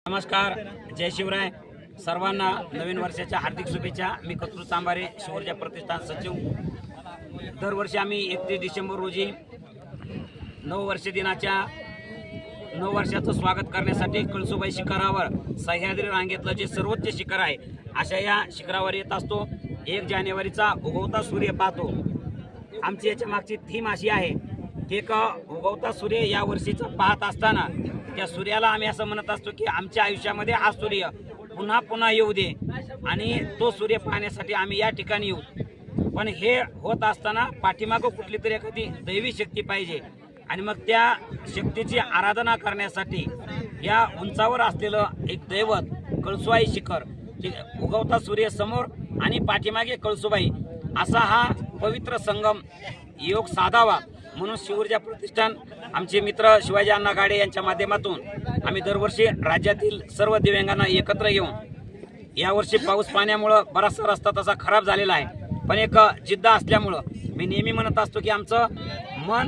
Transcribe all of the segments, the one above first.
नमस्कार, जय शिवराय. सर्वांना नवीन वर्षाच्या हार्दिक शुभेच्छा. मी कचरू चांबारे, शिवराजा प्रतिष्ठान सचिव. दरवर्षी आम्ही 31 डिसेंबर रोजी नऊ वर्षाचं स्वागत करण्यासाठी कळसुबाई शिखरावर सह्याद्री रांगेतलं जे सर्वोच्च शिखर आहे अशा या शिखरावर येत असतो. 1 जानेवारीचा उगवता सूर्य पाहतो. आमची याच्या मागची थीम अशी आहे की उगवता सूर्य या वर्षीचा पाहत असताना त्या सूर्याला आम्ही असं म्हणत असतो की आमच्या आयुष्यामध्ये हा सूर्य पुन्हा पुन्हा येऊ दे आणि तो सूर्य पाहण्यासाठी आम्ही या ठिकाणी येऊ. पण हे होत असताना पाठीमागं कुठली तरी एखादी दैवी शक्ती पाहिजे आणि मग त्या शक्तीची आराधना करण्यासाठी या उंचावर असलेलं एक दैवत कळसुबाई शिखर, उगवता सूर्य समोर आणि पाठीमागे कळसुबाई असा हा पवित्र संगम योग साधावा म्हणून शिवराजा प्रतिष्ठान आमचे मित्र शिवाजी अण्णा गाडे यांच्या माध्यमातून आम्ही दरवर्षी राज्यातील सर्व दिव्यांगांना एकत्र येऊन, यावर्षी पाऊस पाण्यामुळं बराचसा रस्ता तसा खराब झालेला आहे, पण एक जिद्द असल्यामुळं मी नेहमी म्हणत असतो की आमचं मन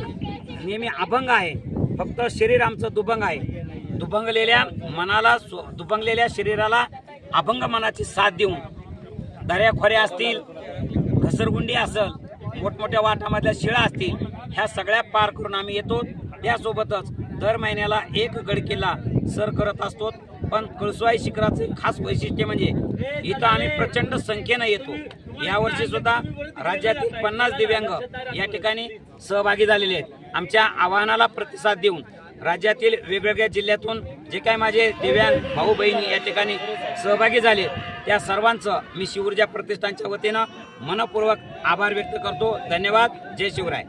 नेहमी अभंग आहे, फक्त शरीर आमचं दुभंग आहे. दुभंगलेल्या शरीराला अभंग मनाची साथ देऊन दऱ्या खोऱ्या असतील, घसरगुंडी असेल, मोठमोठ्या वाटामधल्या शिळा असतील, ह्या सगळ्या पार करून आम्ही येतो. त्यासोबतच दर महिन्याला एक गडकिल्ला सर करत असतो. पण कळसुबाई शिखराचे खास वैशिष्ट्य म्हणजे इथं आम्ही प्रचंड संख्येनं येतो. यावर्षी सुद्धा राज्यातील 50 दिव्यांग या ठिकाणी सहभागी झालेले आहेत. आमच्या आवाहनाला प्रतिसाद देऊन राज्यातील वेगवेगळ्या जिल्ह्यातून जे काय माझे दिव्यांग भाऊ बहिणी या ठिकाणी सहभागी झाले त्या सर्वांचं मी शिवराजा प्रतिष्ठानच्या वतीनं मनपूर्वक आभार व्यक्त करतो. धन्यवाद. जय शिवराय.